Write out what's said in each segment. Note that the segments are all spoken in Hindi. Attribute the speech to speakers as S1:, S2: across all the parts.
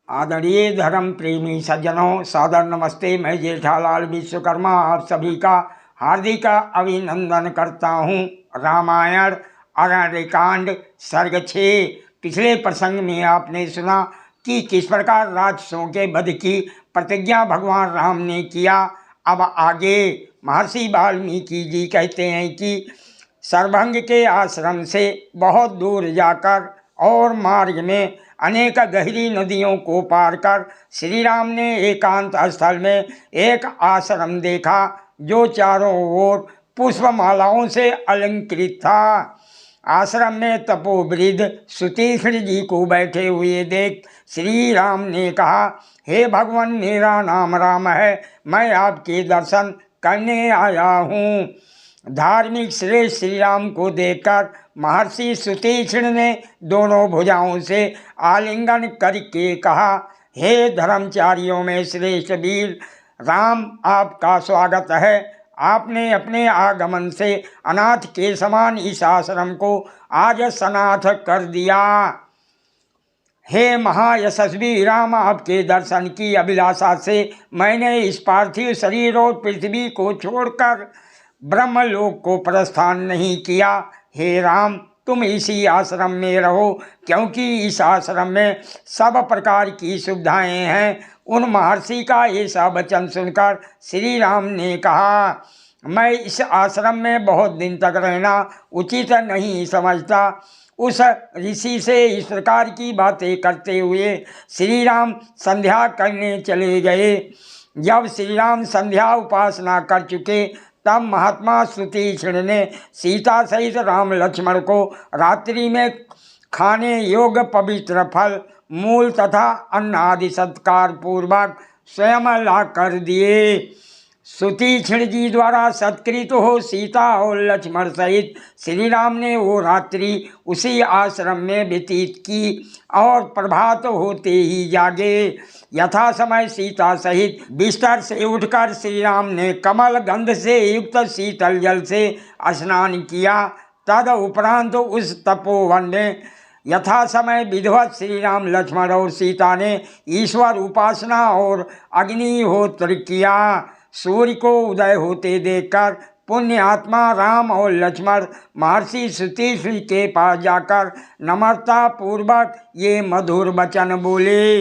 S1: आदरणीय धर्म प्रेमी सज्जनों, सादर नमस्ते। मैं जेठालाल विश्वकर्मा आप सभी का हार्दिक अभिनंदन करता हूँ। रामायण अरण्यकांड सर्ग 6। पिछले प्रसंग में आपने सुना कि किस प्रकार राक्षसों के वध की प्रतिज्ञा भगवान राम ने किया। अब आगे महर्षि वाल्मीकि जी कहते हैं कि सर्वभंग के आश्रम से बहुत दूर जाकर और मार्ग में अनेक गहरी नदियों को पार कर श्री राम ने एकांत स्थल में एक आश्रम देखा जो चारों ओर पुष्पमालाओं से अलंकृत था। आश्रम में तपोवृद्ध सुतीक्ष्ण जी को बैठे हुए देख श्री राम ने कहा, हे भगवान, मेरा नाम राम है, मैं आपके दर्शन करने आया हूँ। धार्मिक श्रेष्ठ श्री राम को देखकर महर्षि सुतीक्ष्ण ने दोनों भुजाओं से आलिंगन करके कहा, हे धर्मचारियों में श्रेष्ठ वीर राम, आपका स्वागत है। आपने अपने आगमन से अनाथ के समान इस आश्रम को आज सनाथ कर दिया। हे महायशस्वी राम, आपके दर्शन की अभिलाषा से मैंने इस पार्थिव शरीर और पृथ्वी को छोड़कर ब्रह्मलोक को प्रस्थान नहीं किया। हे राम, तुम इसी आश्रम में रहो, क्योंकि इस आश्रम में सब प्रकार की सुविधाएं हैं। उन महर्षि का ऐसा वचन सुनकर श्री राम ने कहा, मैं इस आश्रम में बहुत दिन तक रहना उचित नहीं समझता। उस ऋषि से इस प्रकार की बातें करते हुए श्री राम संध्या करने चले गए। जब श्री राम संध्या उपासना कर चुके तब महात्मा सुतीक्ष्ण ने सीता सहित राम लक्ष्मण को रात्रि में खाने योग्य पवित्र फल, मूल तथा अन्न आदि सत्कार पूर्वक स्वयं ला कर दिए। सुतीक्ष्ण जी द्वारा सत्कृत हो सीता और लक्ष्मण सहित श्री राम ने वो रात्रि उसी आश्रम में व्यतीत की और प्रभात होते ही जागे। यथा समय सीता सहित बिस्तर से उठकर श्री राम ने कमल गंध से युक्त शीतल जल से स्नान किया। तद उपरांत उस तपोवन में यथा समय विधिवत श्री राम, लक्ष्मण और सीता ने ईश्वर उपासना और अग्निहोत्र किया। सूर्य को उदय होते देखकर पुण्य आत्मा राम और लक्ष्मण महर्षि सुतीक्ष्ण के पास जाकर नम्रता पूर्वक ये मधुर वचन बोले,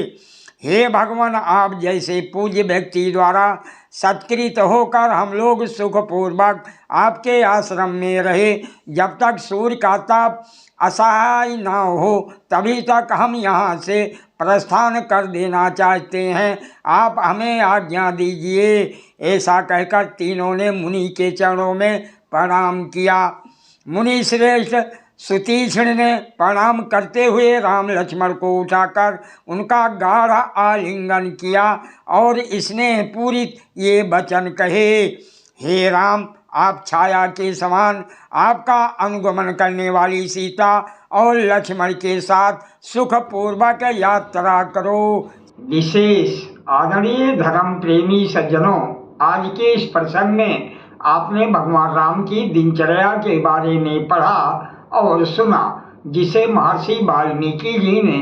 S1: हे भगवान, आप जैसे पूज्य व्यक्ति द्वारा सत्कृत होकर हम लोग सुखपूर्वक आपके आश्रम में रहे। जब तक सूर्य का ताप असहाय न हो तभी तक हम यहाँ से प्रस्थान कर देना चाहते हैं। आप हमें आज्ञा दीजिए। ऐसा कहकर तीनों ने मुनि के चरणों में प्रणाम किया। मुनि श्रेष्ठ सुतीक्ष्ण ने प्रणाम करते हुए राम लक्ष्मण को उठाकर उनका गाढ़ आलिंगन किया और इसने पूरित ये वचन कहे, हे राम, आप छाया के समान आपका अनुगमन करने वाली सीता और लक्ष्मण के साथ सुखपूर्वक यात्रा करो। विशेष आदरणीय धर्म प्रेमी सज्जनों, आज के इस प्रसंग में आपने भगवान राम की दिनचर्या के बारे में पढ़ा और सुना, जिसे महर्षि वाल्मीकि जी ने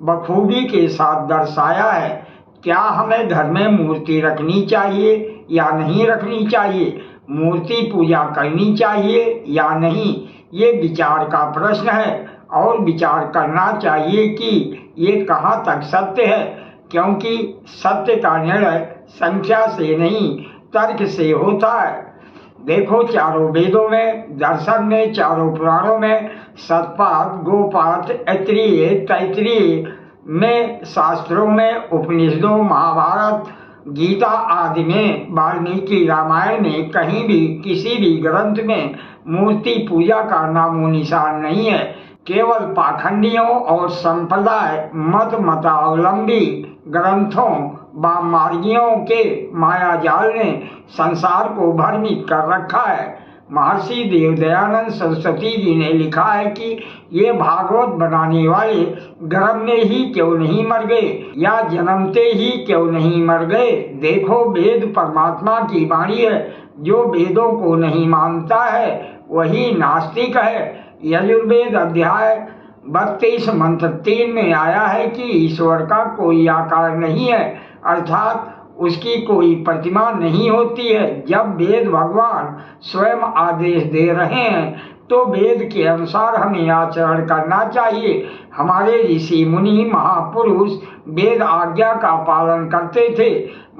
S1: बखूबी के साथ दर्शाया है। क्या हमें घर में मूर्ति रखनी चाहिए या नहीं रखनी चाहिए, मूर्ति पूजा करनी चाहिए या नहीं, ये विचार का प्रश्न है। और विचार करना चाहिए कि ये कहाँ तक सत्य है, क्योंकि सत्य का निर्णय संख्या से नहीं तर्क से होता है। देखो, चारों वेदों में, दर्शन में, चारों पुराणों में, सतपाठ, गोपाठ, ऐत्रेय, तैत्तिरीय में, शास्त्रों में, उपनिषदों, महाभारत, गीता आदि में, वाल्मीकि रामायण में कहीं भी किसी भी ग्रंथ में मूर्ति पूजा का नामो निशान नहीं है। केवल पाखंडियों और संप्रदाय मतावलंबी ग्रंथों व मार्गियों के मायाजाल ने संसार को भ्रमित कर रखा है। महर्षि देवदयानंद सरस्वती जी ने लिखा है कि ये भागवत बनाने वाले गर्भ में ही क्यों नहीं मर गए या जन्मते ही क्यों नहीं मर गए। देखो, वेद परमात्मा की वाणी है। जो वेदों को नहीं मानता है वही नास्तिक है। यजुर्वेद अध्याय 32 मंत्र 3 में आया है कि ईश्वर का कोई आकार नहीं है, अर्थात उसकी कोई प्रतिमा नहीं होती है। जब वेद भगवान स्वयं आदेश दे रहे हैं तो वेद के अनुसार हमें आचरण करना चाहिए। हमारे ऋषि मुनि महापुरुष वेद आज्ञा का पालन करते थे।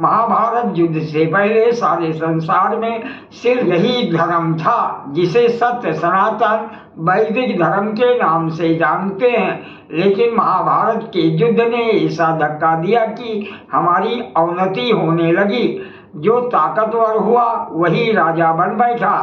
S1: महाभारत युद्ध से पहले सारे संसार में सिर्फ यही धर्म था जिसे सत्य सनातन वैदिक धर्म के नाम से जानते हैं। लेकिन महाभारत के युद्ध ने ऐसा धक्का दिया कि हमारी अवनति होने लगी। जो ताकतवर हुआ वही राजा बन बैठा।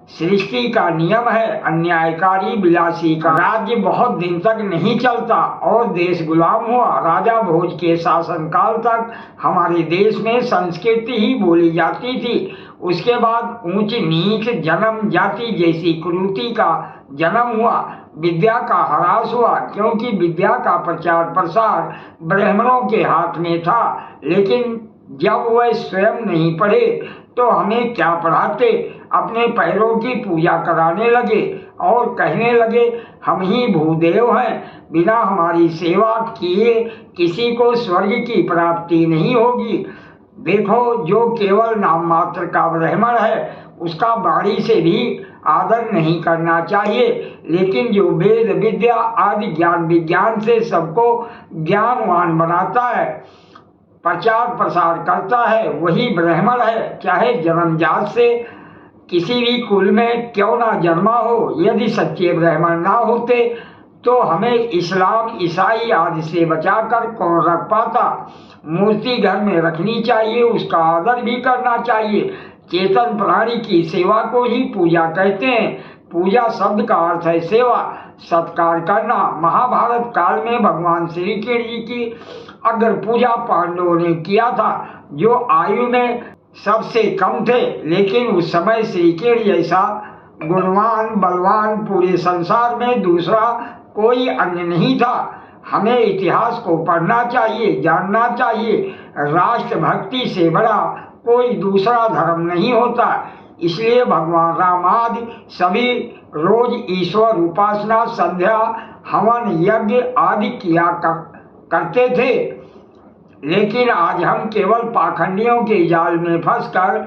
S1: सृष्टि का नियम है, अन्यायकारी विलासी का राज्य बहुत दिन तक नहीं चलता और देश गुलाम हुआ। राजा भोज के शासनकाल तक हमारे देश में संस्कृति ही बोली जाती थी। उसके बाद ऊंच नीच जन्म जाति जैसी कुरीति का जन्म हुआ। विद्या का ह्रास हुआ क्योंकि विद्या का प्रचार प्रसार ब्राह्मणों के हाथ में था। लेकिन जब वह स्वयं नहीं पढ़े तो हमें क्या पढ़ाते। अपने पैरों की पूजा कराने लगे और कहने लगे हम ही भूदेव हैं, बिना हमारी सेवा किए किसी को स्वर्ग की प्राप्ति नहीं होगी। देखो, जो केवल नाम मात्र का ब्राह्मण है उसका वाणी से भी आदर नहीं करना चाहिए, लेकिन जो वेद विद्या आदि ज्ञान विज्ञान से सबको ज्ञानवान बनाता है, प्रचार प्रसार करता है, वही ब्राह्मण है। चाहे जन्मजात से किसी भी कुल में क्यों ना जन्मा हो। यदि सच्चे ब्राह्मण ना होते तो हमें इस्लाम ईसाई आदि से बचाकर कौन रख पाता। मूर्ति घर में रखनी चाहिए, उसका आदर भी करना चाहिए। चेतन प्राणी की सेवा को ही पूजा कहते हैं। पूजा शब्द का अर्थ है सेवा, सत्कार करना। महाभारत काल में भगवान श्री कृष्ण जी की अग्र पूजा पांडवों ने किया था, जो आयु में सबसे कम थे। लेकिन उस समय श्री कृष्ण जैसा गुणवान बलवान पूरे संसार में दूसरा कोई अन्य नहीं था। हमें इतिहास को पढ़ना चाहिए, जानना चाहिए। राष्ट्रभक्ति से बड़ा कोई दूसरा धर्म नहीं होता। इसलिए भगवान राम आदि सभी रोज ईश्वर उपासना, संध्या, हवन, यज्ञ आदि किया करते थे। लेकिन आज हम केवल पाखंडियों के जाल में फंसकर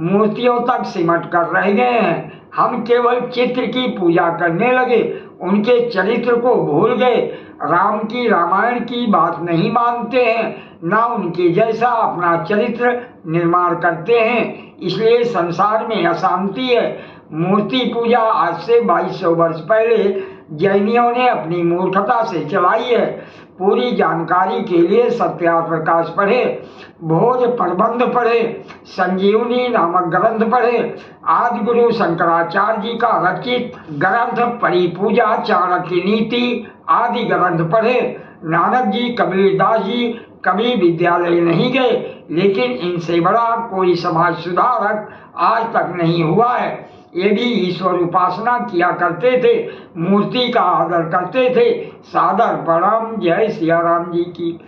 S1: मूर्तियों तक सिमट कर रह गए हैं। हम केवल चित्र की पूजा करने लगे, उनके चरित्र को भूल गए। राम की रामायण की बात नहीं मानते हैं, ना उनके जैसा अपना चरित्र निर्माण करते हैं। इसलिए संसार में अशांति है। मूर्ति पूजा आज से 2200 वर्ष पहले जैनियों ने अपनी मूर्खता से चलाई है। पूरी जानकारी के लिए सत्यार्थ प्रकाश पढ़े, भोज प्रबंध पढ़े, संजीवनी नामक ग्रंथ पढ़े, आदि गुरु शंकराचार्य जी का रचित ग्रंथ परिपूजा, चाणक्य नीति आदि ग्रंथ पढ़े। नानक जी, कबीरदास जी कभी विद्यालय नहीं गए, लेकिन इनसे बड़ा कोई समाज सुधारक आज तक नहीं हुआ है। ये भी ईश्वर उपासना किया करते थे, मूर्ति का आदर करते थे। सादर प्रणाम। जय सिया राम जी की।